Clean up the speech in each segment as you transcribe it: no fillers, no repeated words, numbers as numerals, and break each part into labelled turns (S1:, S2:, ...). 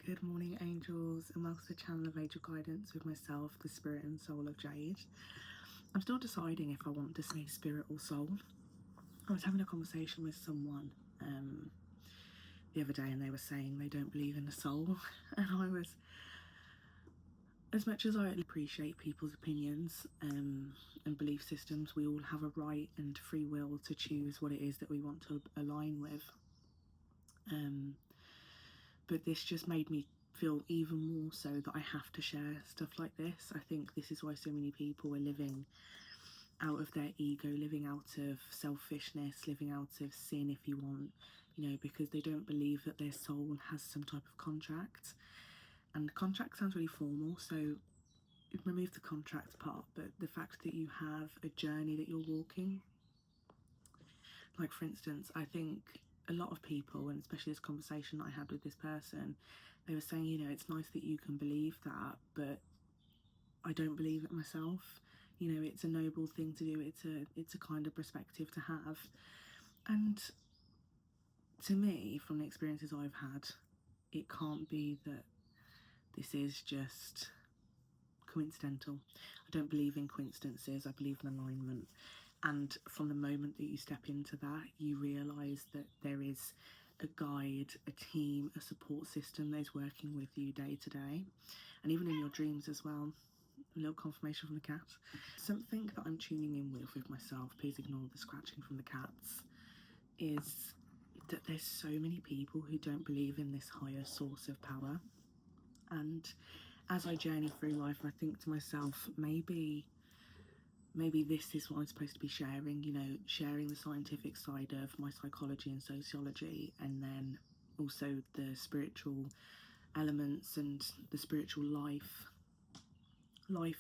S1: Good morning, angels, and welcome to the channel of Angel Guidance with myself, the spirit and soul of Jade. I'm still deciding if I want to say spirit or soul. I was having a conversation with someone the other day, and they were saying they don't believe in the soul, and I was, as much as I appreciate people's opinions and belief systems, we all have a right and free will to choose what it is that we want to align with. But this just made me feel even more so that I have to share stuff like this. I think this is why so many people are living out of their ego, living out of selfishness, living out of sin, if you want, because they don't believe that their soul has some type of contract. And contract sounds really formal, so remove the contract part, but the fact that you have a journey that you're walking. Like, for instance, I think a lot of people, and especially this conversation that I had with this person, they were saying, it's nice that you can believe that, but I don't believe it myself. It's a noble thing to do. It's a kind of perspective to have. And to me, from the experiences I've had, it can't be that this is just coincidental. I don't believe in coincidences. I believe in alignment. And from the moment that you step into that, you realise that there is a guide, a team, a support system that is working with you day to day, and even in your dreams as well. A little confirmation from the cat. Something that I'm tuning in with myself, please ignore the scratching from the cats, is that there's so many people who don't believe in this higher source of power. And as I journey through life, I think to myself, maybe this is what I'm supposed to be sharing, sharing the scientific side of my psychology and sociology, and then also the spiritual elements and the spiritual life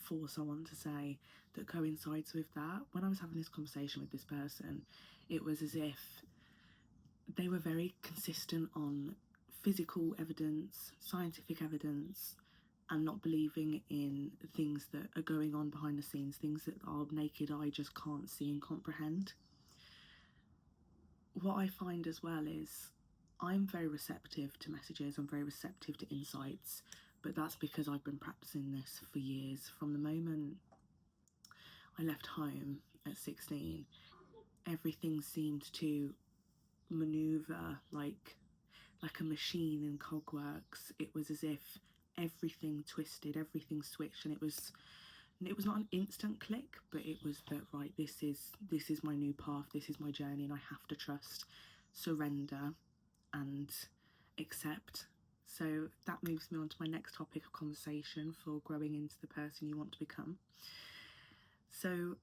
S1: force, I want to say, that coincides with that. When I was having this conversation with this person, it was as if they were very consistent on physical evidence, scientific evidence, and not believing in things that are going on behind the scenes, things that our naked eye just can't see and comprehend. What I find as well is I'm very receptive to messages, I'm very receptive to insights, but that's because I've been practicing this for years. From the moment I left home at 16, everything seemed to maneuver like a machine in cogworks. It was as if everything twisted, everything switched, and it was not an instant click, but it was that, right, this is my new path, this is my journey, and I have to trust, surrender, and accept. So that moves me on to my next topic of conversation for growing into the person you want to become. So,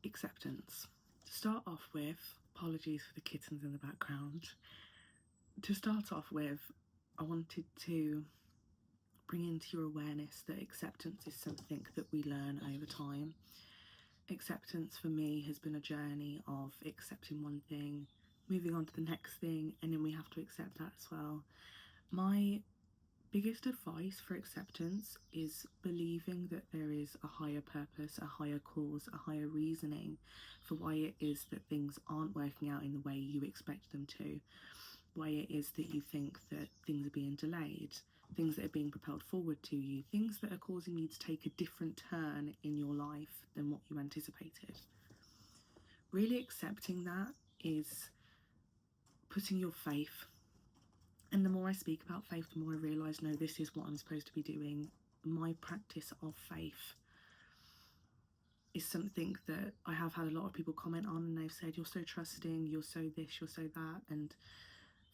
S1: acceptance. To start off with, apologies for the kittens in the background. To start off with, I wanted to bring into your awareness that acceptance is something that we learn over time. Acceptance for me has been a journey of accepting one thing, moving on to the next thing, and then we have to accept that as well. My biggest advice for acceptance is believing that there is a higher purpose, a higher cause, a higher reasoning for why it is that things aren't working out in the way you expect them to, why it is that you think that things are being delayed, things that are being propelled forward to you, things that are causing you to take a different turn in your life than what you anticipated. Really accepting that is putting your faith. And the more I speak about faith, the more I realise, no, this is what I'm supposed to be doing. My practice of faith is something that I have had a lot of people comment on, and they've said, you're so trusting, you're so this, you're so that. And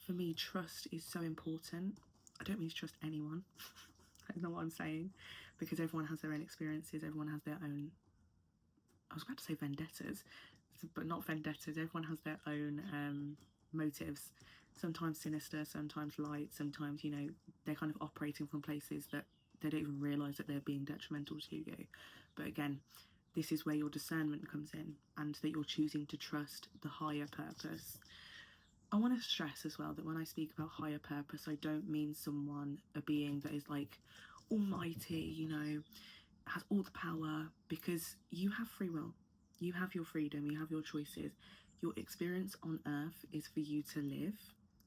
S1: for me, trust is so important. I don't mean to trust anyone. I know what I'm saying, because everyone has their own experiences, everyone has their own, I was about to say vendettas, but not vendettas. Everyone has their own motives, sometimes sinister, sometimes light, sometimes, they're kind of operating from places that they don't even realise that they're being detrimental to you. But again, this is where your discernment comes in, and that you're choosing to trust the higher purpose. I want to stress as well that when I speak about higher purpose, I don't mean someone, a being that is like almighty, has all the power, because you have free will, you have your freedom, you have your choices. Your experience on earth is for you to live,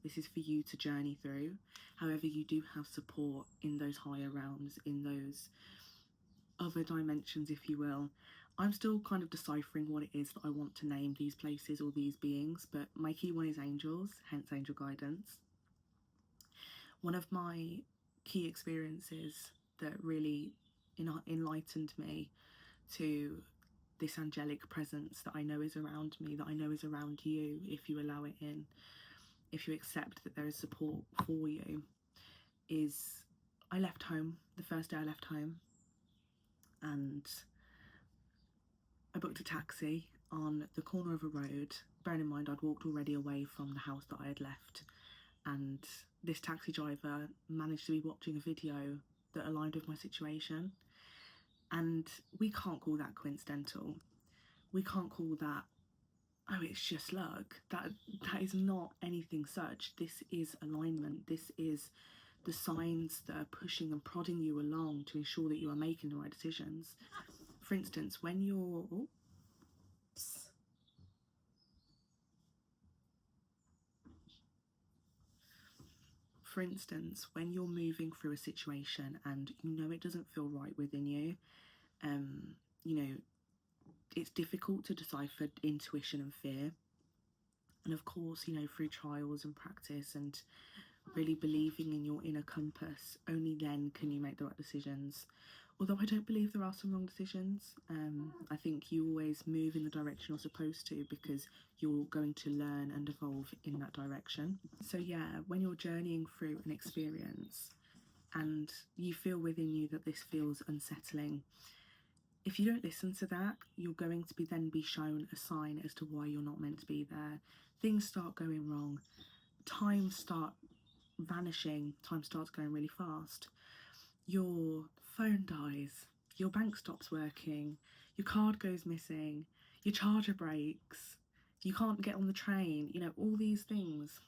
S1: This is for you to journey through. However, you do have support in those higher realms, in those other dimensions, if you will. I'm still kind of deciphering what it is that I want to name these places or these beings, but my key one is angels, hence angel guidance. One of my key experiences that really enlightened me to this angelic presence that I know is around me, that I know is around you if you allow it in, if you accept that there is support for you, is I left home, the first day I left home, and I booked a taxi on the corner of a road. Bearing in mind I'd walked already away from the house that I had left, and this taxi driver managed to be watching a video that aligned with my situation. And we can't call that coincidental. We can't call that, oh, it's just luck. That is not anything such. This is alignment. This is the signs that are pushing and prodding you along to ensure that you are making the right decisions. For instance, when you're moving through a situation and you know it doesn't feel right within you, you know, it's difficult to decipher intuition and fear. And of course, you know, through trials and practice and really believing in your inner compass, only then can you make the right decisions. Although I don't believe there are some wrong decisions. I think you always move in the direction you're supposed to because you're going to learn and evolve in that direction. So yeah, when you're journeying through an experience and you feel within you that this feels unsettling, if you don't listen to that, you're going to then be shown a sign as to why you're not meant to be there. Things start going wrong. Time start vanishing. Time starts going really fast. Your phone dies. Your bank stops working. Your card goes missing. Your charger breaks. You can't get on the train. You know, all these things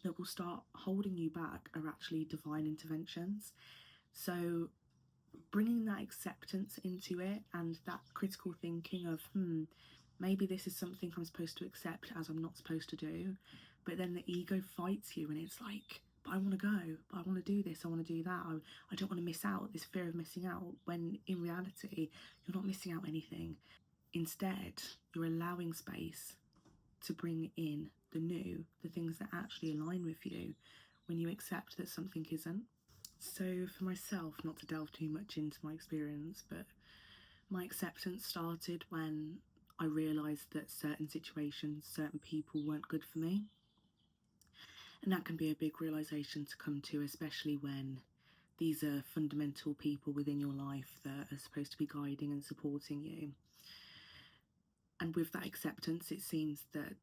S1: that will start holding you back are actually divine interventions. So bringing that acceptance into it and that critical thinking of maybe this is something I'm supposed to accept as I'm not supposed to do, but then the ego fights you and it's like, but I want to go, but I want to do this, I want to do that, I don't want to miss out, this fear of missing out, when in reality you're not missing out anything. Instead, you're allowing space to bring in the new, the things that actually align with you when you accept that something isn't. So for myself, not to delve too much into my experience, but my acceptance started when I realised that certain situations, certain people weren't good for me. And that can be a big realisation to come to, especially when these are fundamental people within your life that are supposed to be guiding and supporting you. And with that acceptance, it seems that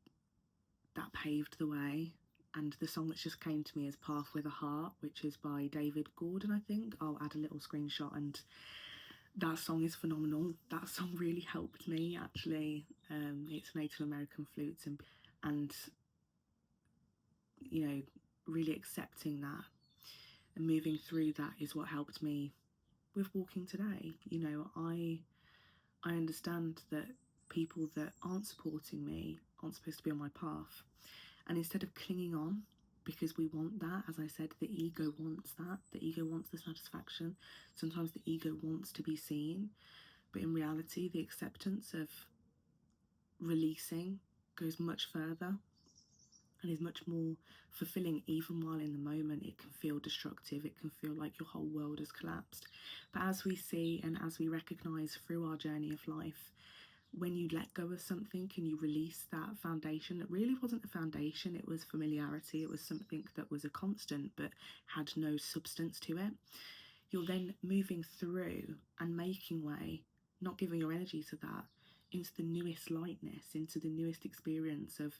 S1: that paved the way. And the song that just came to me is Path with a Heart, which is by David Gordon, I think. I'll add a little screenshot, and that song is phenomenal. That song really helped me, actually. It's Native American flutes, and you know, really accepting that and moving through that is what helped me with walking today. You know, I understand that people that aren't supporting me aren't supposed to be on my path. And instead of clinging on, because we want that, as I said, the ego wants that. The ego wants the satisfaction. Sometimes the ego wants to be seen. But in reality, the acceptance of releasing goes much further and is much more fulfilling. Even while in the moment it can feel destructive, it can feel like your whole world has collapsed. But as we see and as we recognise through our journey of life, when you let go of something and you release that foundation, it really wasn't a foundation, it was familiarity, it was something that was a constant but had no substance to it. You're then moving through and making way, not giving your energy to that, into the newest lightness, into the newest experience of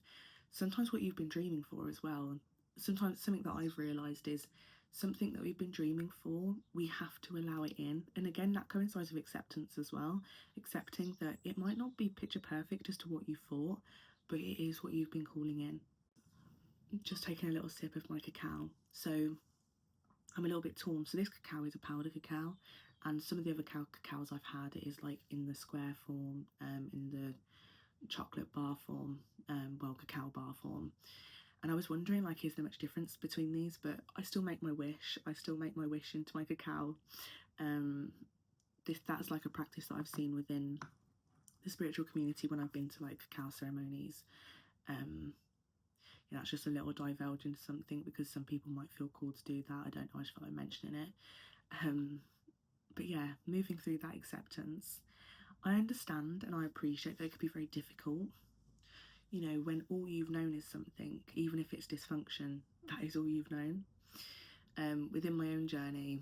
S1: sometimes what you've been dreaming for as well. Sometimes something that I've realised is something that we've been dreaming for, we have to allow it in. And again, that coincides with acceptance as well. Accepting that it might not be picture perfect as to what you thought, but it is what you've been calling in. Just taking a little sip of my cacao. So I'm a little bit torn. So this cacao is a powder cacao, and some of the other cacaos I've had is like in the square form, in the chocolate bar form, cacao bar form. And I was wondering, like, is there much difference between these? But I still make my wish. I still make my wish into my cacao. That's like a practice that I've seen within the spiritual community when I've been to like cacao ceremonies. You know, it's just a little divulge into something because some people might feel called to do that. I don't know, I just felt like mentioning it. But yeah, moving through that acceptance, I understand and I appreciate that it could be very difficult. You know, when all you've known is something, even if it's dysfunction, that is all you've known. Within my own journey,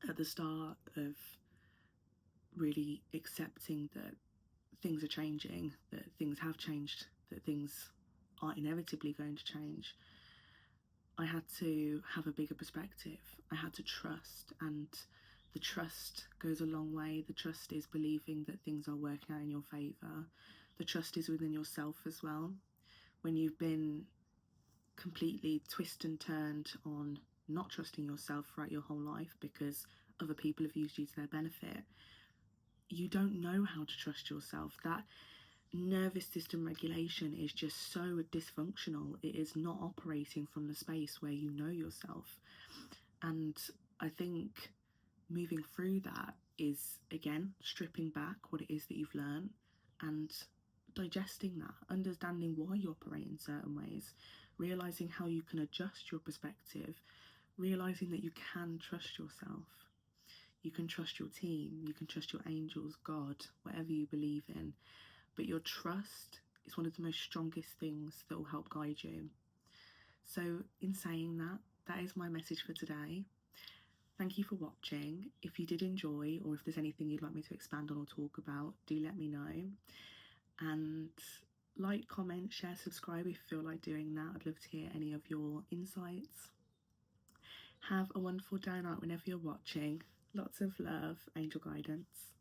S1: at the start of really accepting that things are changing, that things have changed, that things are inevitably going to change, I had to have a bigger perspective. I had to trust, and the trust goes a long way. The trust is believing that things are working out in your favour. The trust is within yourself as well. When you've been completely twist and turned on not trusting yourself throughout your whole life because other people have used you to their benefit, you don't know how to trust yourself. That nervous system regulation is just so dysfunctional. It is not operating from the space where you know yourself. And I think moving through that is, again, stripping back what it is that you've learned and digesting that, understanding why you operate in certain ways, realizing how you can adjust your perspective, realizing that you can trust yourself. You can trust your team, you can trust your angels, God, whatever you believe in. But your trust is one of the most strongest things that will help guide you. So, in saying that, that is my message for today. Thank you for watching. If you did enjoy, or if there's anything you'd like me to expand on or talk about, do let me know. And like, comment, share, subscribe if you feel like doing that. I'd love to hear any of your insights. Have a wonderful day or night whenever you're watching. Lots of love, angel guidance.